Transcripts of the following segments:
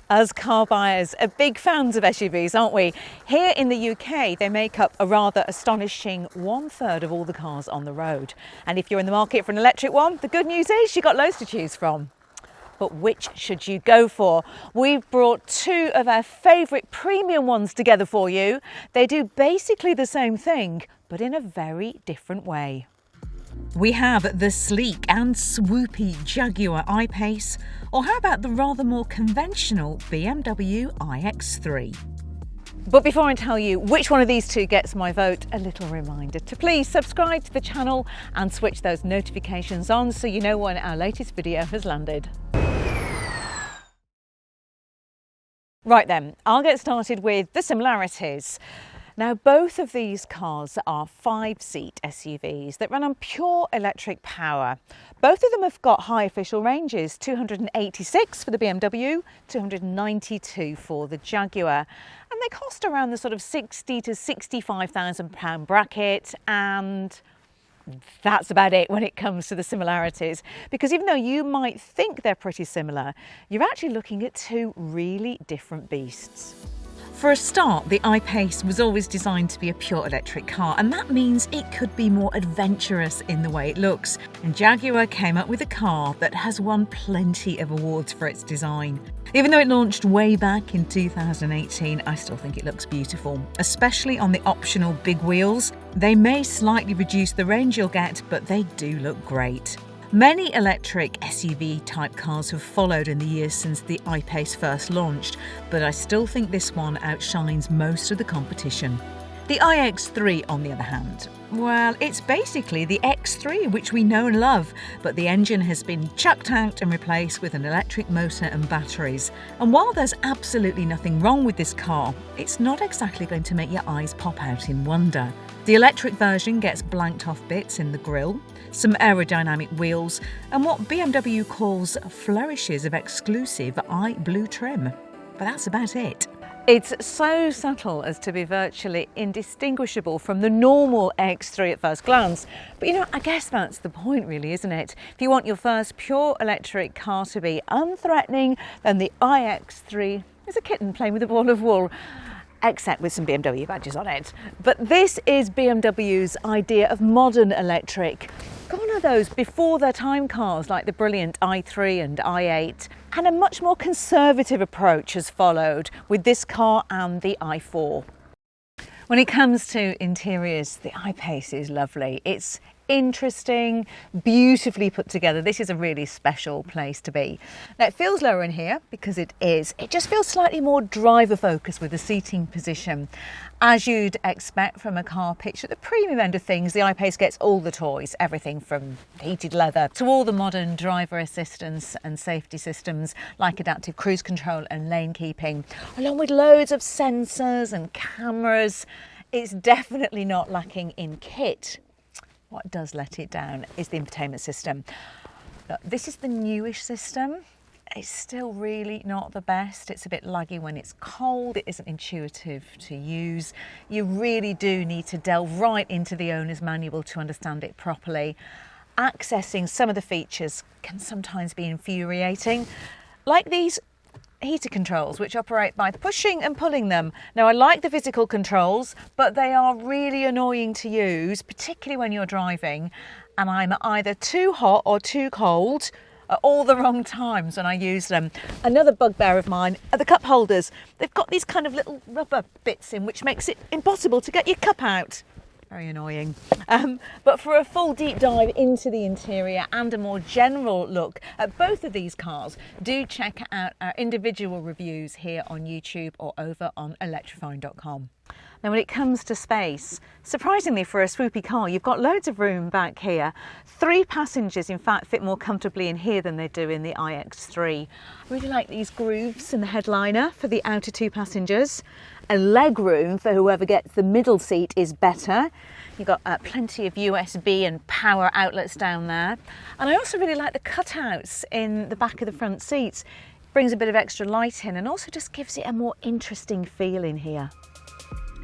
As car buyers are big fans of SUVs, aren't we? Here in the UK, they make up a rather astonishing 1/3 of all the cars on the road. And if you're in the market for an electric one, the good news is you've got loads to choose from. But which should you go for? We've brought two of our favourite premium ones together for you. They do basically the same thing, but in a very different way. We have the sleek and swoopy Jaguar I-Pace, or how about the rather more conventional BMW iX3? But before I tell you which one of these two gets my vote, a little reminder to please subscribe to the channel and switch those notifications on so you know when our latest video has landed. Right then, I'll get started with the similarities. Now, both of these cars are 5-seat SUVs that run on pure electric power. Both of them have got high official ranges, 286 for the BMW, 292 for the Jaguar. And they cost around the sort of £60,000 to £65,000 bracket, and that's about it when it comes to the similarities. Because even though you might think they're pretty similar, you're actually looking at two really different beasts. For a start, the I-Pace was always designed to be a pure electric car, and that means it could be more adventurous in the way it looks. And Jaguar came up with a car that has won plenty of awards for its design. Even though it launched way back in 2018, I still think it looks beautiful, especially on the optional big wheels. They may slightly reduce the range you'll get, but they do look great. Many electric SUV type cars have followed in the years since the I-Pace first launched, but I still think this one outshines most of the competition. The iX3, on the other hand, well, it's basically the X3 which we know and love, but the engine has been chucked out and replaced with an electric motor and batteries. And while there's absolutely nothing wrong with this car, it's not exactly going to make your eyes pop out in wonder. The electric version gets blanked off bits in the grille, some aerodynamic wheels, and what BMW calls flourishes of exclusive blue trim. But that's about it. It's so subtle as to be virtually indistinguishable from the normal X3 at first glance. But you know, I guess that's the point really, isn't it? If you want your first pure electric car to be unthreatening, then the iX3 is a kitten playing with a ball of wool, except with some BMW badges on it. But this is BMW's idea of modern electric. Gone are those before their time cars like the brilliant i3 and i8, and a much more conservative approach has followed with this car and the i4. When it comes to interiors, the I-Pace is lovely. It's interesting, beautifully put together. This is a really special place to be. Now, it feels lower in here because it is. It just feels slightly more driver focused with the seating position. As you'd expect from a car pitched at the premium end of things, the I-Pace gets all the toys, everything from heated leather to all the modern driver assistance and safety systems like adaptive cruise control and lane keeping, along with loads of sensors and cameras. It's definitely not lacking in kit. What does let it down is the infotainment system. Look, this is the newish system. It's still really not the best. It's a bit laggy when it's cold. It isn't intuitive to use. You really do need to delve right into the owner's manual to understand it properly. Accessing some of the features can sometimes be infuriating, like these heater controls, which operate by pushing and pulling them. Now, I like the physical controls, but they are really annoying to use, particularly when you're driving, and I'm either too hot or too cold at all the wrong times when I use them. Another bugbear of mine are the cup holders. They've got these kind of little rubber bits in, which makes it impossible to get your cup out. Very annoying. But for a full deep dive into the interior and a more general look at both of these cars, do check out our individual reviews here on YouTube or over on electrifying.com. Now, when it comes to space, surprisingly for a swoopy car, you've got loads of room back here. 3 passengers, in fact, fit more comfortably in here than they do in the iX3. I really like these grooves in the headliner for the outer 2 passengers. A leg room for whoever gets the middle seat is better. You've got plenty of USB and power outlets down there. And I also really like the cutouts in the back of the front seats. Brings a bit of extra light in and also just gives it a more interesting feel in here.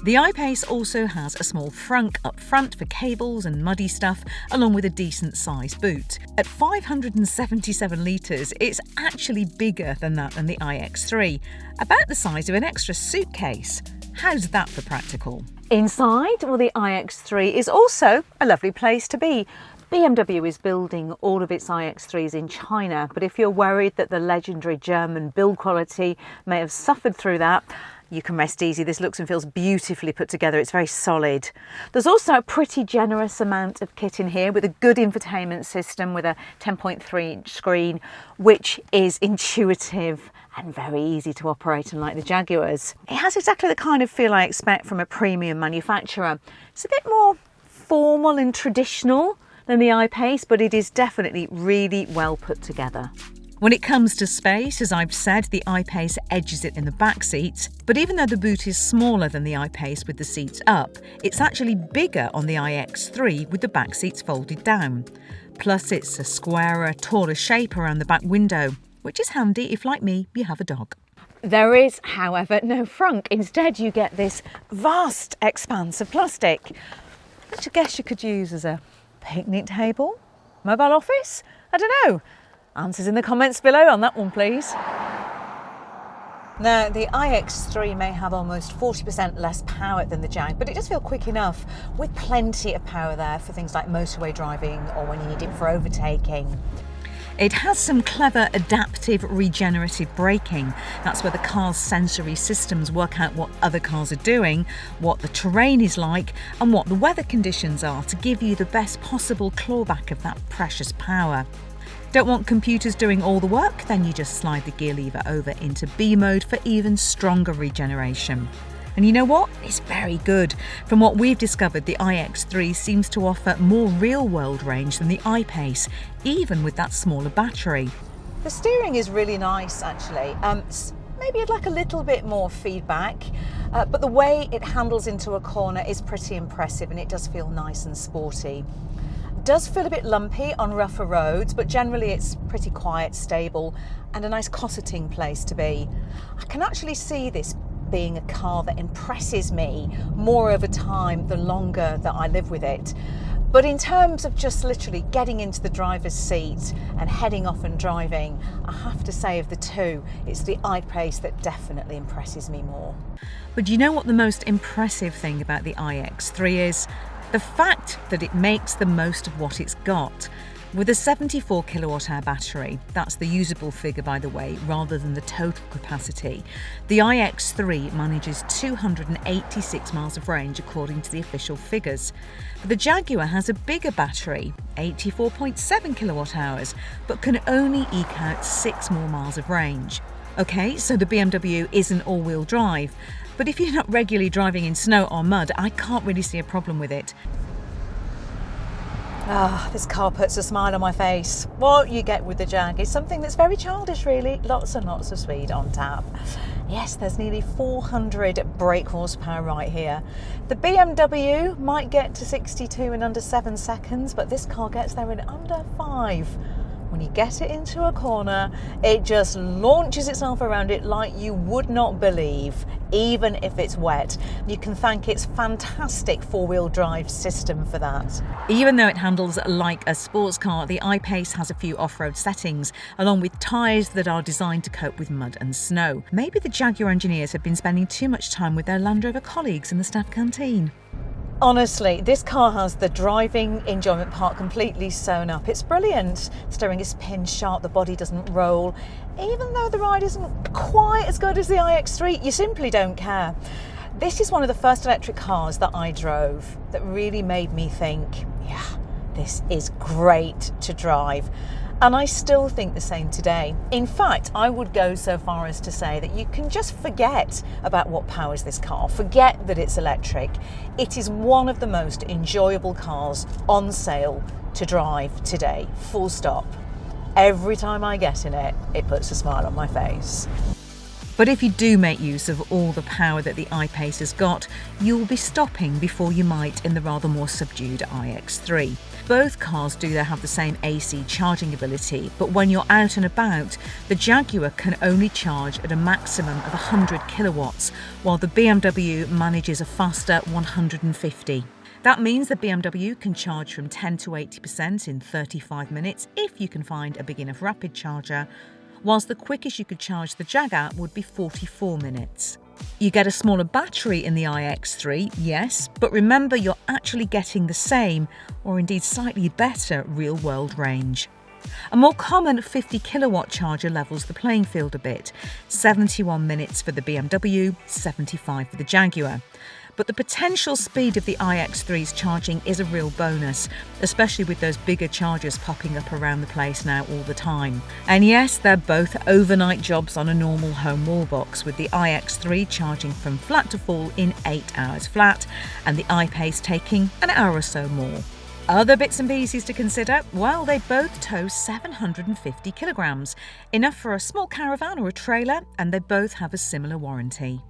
The I-Pace also has a small frunk up front for cables and muddy stuff, along with a decent sized boot. At 577 litres, it's actually bigger than the iX3, about the size of an extra suitcase. How's that for practical? Inside, well, the iX3 is also a lovely place to be. BMW is building all of its iX3s in China, but if you're worried that the legendary German build quality may have suffered through that, you can rest easy. This looks and feels beautifully put together. It's very solid. There's also a pretty generous amount of kit in here with a good infotainment system with a 10.3-inch screen, which is intuitive and very easy to operate, unlike the Jaguars. It has exactly the kind of feel I expect from a premium manufacturer. It's a bit more formal and traditional than the I-Pace, but it is definitely really well put together. When it comes to space, as I've said, the I-Pace edges it in the back seats, but even though the boot is smaller than the I-Pace with the seats up, it's actually bigger on the iX3 with the back seats folded down. Plus it's a squarer, taller shape around the back window, which is handy if, like me, you have a dog. There is, however, no frunk. Instead, you get this vast expanse of plastic, which I guess you could use as a picnic table, mobile office, I don't know. Answers in the comments below on that one, please. Now, the iX3 may have almost 40% less power than the Jag, but it does feel quick enough, with plenty of power there for things like motorway driving or when you need it for overtaking. It has some clever adaptive regenerative braking. That's where the car's sensory systems work out what other cars are doing, what the terrain is like, and what the weather conditions are to give you the best possible clawback of that precious power. Don't want computers doing all the work? Then you just slide the gear lever over into B mode for even stronger regeneration. And you know what? It's very good. From what we've discovered, the iX3 seems to offer more real-world range than the I-Pace, even with that smaller battery. The steering is really nice, actually. Maybe I'd like a little bit more feedback, but the way it handles into a corner is pretty impressive, and it does feel nice and sporty. Does feel a bit lumpy on rougher roads, but generally it's pretty quiet, stable, and a nice cosseting place to be. I can actually see this being a car that impresses me more over time the longer that I live with it. But in terms of just literally getting into the driver's seat and heading off and driving, I have to say of the two, it's the I-Pace that definitely impresses me more. But do you know what the most impressive thing about the iX3 is? The fact that it makes the most of what it's got. With a 74 kilowatt-hour battery, that's the usable figure by the way, rather than the total capacity, the iX3 manages 286 miles of range according to the official figures. But the Jaguar has a bigger battery, 84.7 kilowatt-hours, but can only eke out 6 more miles of range. Okay, so the BMW isn't all-wheel drive, but if you're not regularly driving in snow or mud, I can't really see a problem with it. This car puts a smile on my face. What you get with the Jag is something that's very childish, really. Lots and lots of speed on tap. Yes, there's nearly 400 brake horsepower right here. The BMW might get to 62 in under 7 seconds, but this car gets there in under 5. When you get it into a corner, it just launches itself around it like you would not believe, even if it's wet. You can thank its fantastic four-wheel drive system for that. Even though it handles like a sports car, the I-Pace has a few off-road settings, along with tyres that are designed to cope with mud and snow. Maybe the Jaguar engineers have been spending too much time with their Land Rover colleagues in the staff canteen. Honestly, this car has the driving enjoyment part completely sewn up. It's brilliant. Steering is pin sharp, the body doesn't roll. Even though the ride isn't quite as good as the iX3, you simply don't care. This is one of the first electric cars that I drove that really made me think, yeah, this is great to drive. And I still think the same today. In fact, I would go so far as to say that you can just forget about what powers this car. Forget that it's electric. It is one of the most enjoyable cars on sale to drive today, full stop. Every time I get in it, it puts a smile on my face. But if you do make use of all the power that the I-Pace has got, you'll be stopping before you might in the rather more subdued iX3. both cars do have the same AC charging ability, but when you're out and about, the Jaguar can only charge at a maximum of 100 kilowatts, while the BMW manages a faster 150. That means the BMW can charge from 10 to 80% in 35 minutes if you can find a big enough rapid charger, whilst the quickest you could charge the Jaguar would be 44 minutes. You get a smaller battery in the iX3, yes, but remember you're actually getting the same, or indeed slightly better, real-world range. A more common 50 kilowatt charger levels the playing field a bit, 71 minutes for the BMW, 75 for the Jaguar. But the potential speed of the iX3's charging is a real bonus, especially with those bigger chargers popping up around the place now all the time. And yes, they're both overnight jobs on a normal home wall box, with the iX3 charging from flat to full in 8 hours flat, and the I-Pace taking an hour or so more. Other bits and pieces to consider, well, they both tow 750 kilograms, enough for a small caravan or a trailer, and they both have a similar warranty.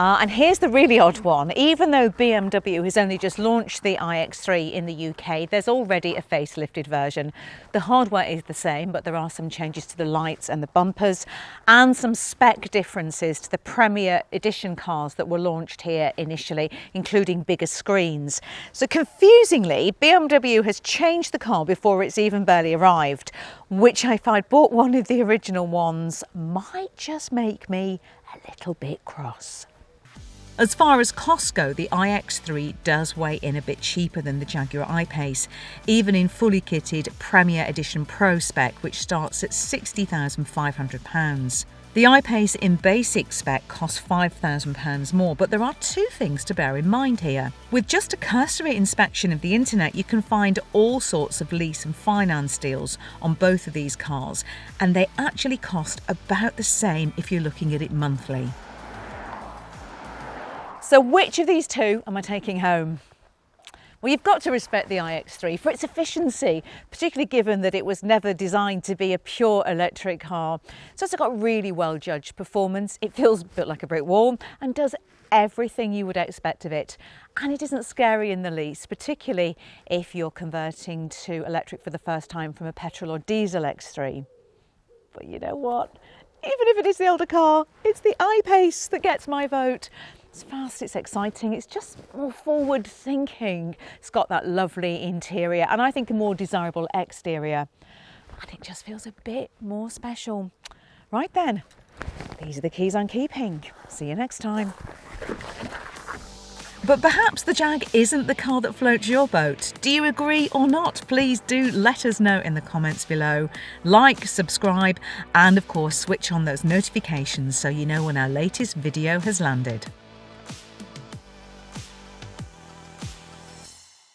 And here's the really odd one. Even though BMW has only just launched the iX3 in the UK, there's already a facelifted version. The hardware is the same, but there are some changes to the lights and the bumpers, and some spec differences to the Premier Edition cars that were launched here initially, including bigger screens. So confusingly, BMW has changed the car before it's even barely arrived, which if I'd bought one of the original ones might just make me a little bit cross. As far as costs go, the iX3 does weigh in a bit cheaper than the Jaguar I-Pace, even in fully kitted Premier Edition Pro spec, which starts at £60,500. The I-Pace in basic spec costs £5,000 more, but there are two things to bear in mind here. With just a cursory inspection of the internet, you can find all sorts of lease and finance deals on both of these cars, and they actually cost about the same if you're looking at it monthly. So which of these two am I taking home? Well, you've got to respect the iX3 for its efficiency, particularly given that it was never designed to be a pure electric car. So it's got really well judged performance. It feels built like a brick wall and does everything you would expect of it. And it isn't scary in the least, particularly if you're converting to electric for the first time from a petrol or diesel X3. But you know what? Even if it is the older car, it's the I-Pace that gets my vote. It's fast, it's exciting, it's just more forward thinking. It's got that lovely interior and I think a more desirable exterior. And it just feels a bit more special. Right then, these are the keys I'm keeping. See you next time. But perhaps the Jag isn't the car that floats your boat. Do you agree or not? Please do let us know in the comments below. Like, subscribe, and of course switch on those notifications so you know when our latest video has landed.